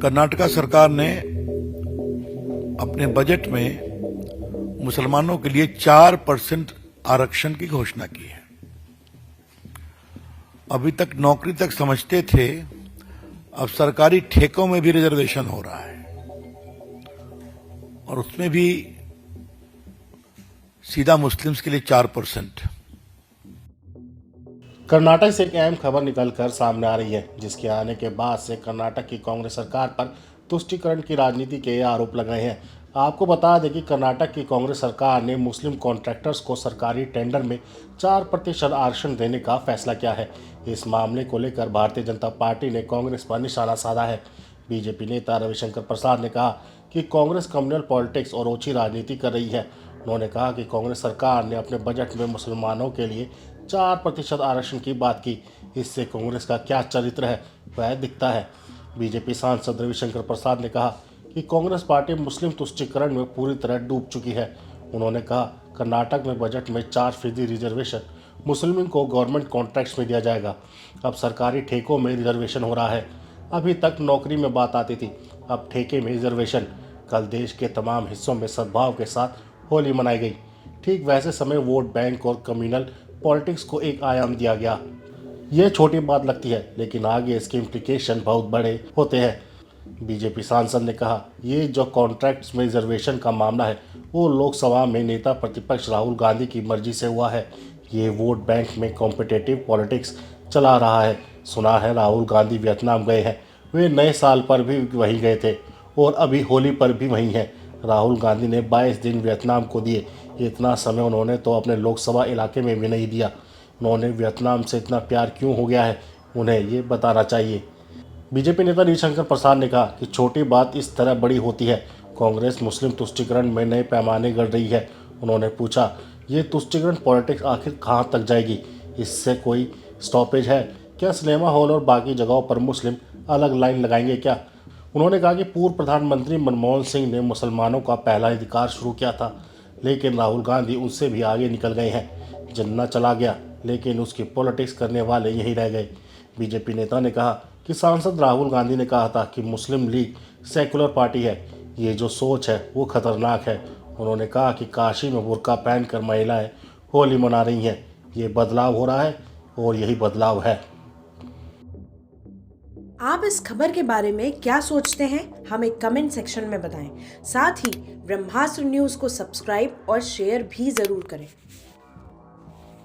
कर्नाटका सरकार ने अपने बजट में मुसलमानों के लिए 4% आरक्षण की घोषणा की है। अभी तक नौकरी तक समझते थे, अब सरकारी ठेकों में भी रिजर्वेशन हो रहा है और उसमें भी सीधा मुस्लिम्स के लिए 4%। कर्नाटक से एक अहम खबर निकलकर सामने आ रही है, जिसके आने के बाद से कर्नाटक की कांग्रेस सरकार पर तुष्टीकरण की राजनीति के आरोप लग रहे हैं। आपको बता दें कि कर्नाटक की कांग्रेस सरकार ने मुस्लिम कॉन्ट्रैक्टर्स को सरकारी टेंडर में 4% आरक्षण देने का फैसला किया है। इस मामले को लेकर भारतीय जनता पार्टी ने कांग्रेस पर निशाना साधा है। बीजेपी नेता रविशंकर प्रसाद ने कहा कि कांग्रेस कम्युनल पॉलिटिक्स और ओछी राजनीति कर रही है। उन्होंने कहा कि कांग्रेस सरकार ने अपने बजट में मुसलमानों के लिए 4% आरक्षण की बात की। इससे कांग्रेस का क्या चरित्र है वह दिखता है। बीजेपी सांसद रविशंकर प्रसाद ने कहा कि कांग्रेस पार्टी मुस्लिम तुष्टीकरण में पूरी तरह डूब चुकी है। उन्होंने कहा कर्नाटक में बजट में 4% रिजर्वेशन मुस्लिम को गवर्नमेंट कॉन्ट्रैक्ट्स में दिया जाएगा। अब सरकारी ठेकों में रिजर्वेशन हो रहा है। अभी तक नौकरी में बात आती थी, अब ठेके में रिजर्वेशन। कल देश के तमाम हिस्सों में सद्भाव के साथ होली मनाई गई। ठीक वैसे समय वोट बैंक और कम्युनल पॉलिटिक्स को एक आयाम दिया गया। यह छोटी बात लगती है, लेकिन आगे इसके इम्प्लीकेशन बहुत बड़े होते हैं। बीजेपी सांसद ने कहा, ये जो कॉन्ट्रैक्ट्स में रिजर्वेशन का मामला है वो लोकसभा में नेता प्रतिपक्ष राहुल गांधी की मर्जी से हुआ है। ये वोट बैंक में कॉम्पिटिटिव पॉलिटिक्स चला रहा है। सुना है राहुल गांधी वियतनाम गए हैं, वे नए साल पर भी वहीं गए थे और अभी होली पर भी वहीं हैं। राहुल गांधी ने 22 दिन वियतनाम को दिए। इतना समय उन्होंने तो अपने लोकसभा इलाके में भी नहीं दिया। उन्होंने वियतनाम से इतना प्यार क्यों हो गया है, उन्हें ये बताना चाहिए। बीजेपी नेता रविशंकर प्रसाद ने कहा कि छोटी बात इस तरह बड़ी होती है। कांग्रेस मुस्लिम तुष्टीकरण में नए पैमाने गढ़ रही है। उन्होंने पूछा, ये तुष्टीकरण पॉलिटिक्स आखिर कहाँ तक जाएगी? इससे कोई स्टॉपेज है क्या? सिनेमा हॉल और बाकी जगहों पर मुस्लिम अलग लाइन लगाएंगे क्या? उन्होंने कहा कि पूर्व प्रधानमंत्री मनमोहन सिंह ने मुसलमानों का पहला अधिकार शुरू किया था, लेकिन राहुल गांधी उससे भी आगे निकल गए हैं। जिन्ना चला गया, लेकिन उसकी पॉलिटिक्स करने वाले यही रह गए। बीजेपी नेता ने कहा कि सांसद राहुल गांधी ने कहा था कि मुस्लिम लीग सेकुलर पार्टी है। ये जो सोच है वो खतरनाक है। उन्होंने कहा कि काशी में बुर्का पहनकर महिलाएं होली मना रही हैं। ये बदलाव हो रहा है और यही बदलाव है। आप इस खबर के बारे में क्या सोचते हैं, हमें कमेंट सेक्शन में बताएं। साथ ही ब्रह्मास्त्र न्यूज़ को सब्सक्राइब और शेयर भी ज़रूर करें।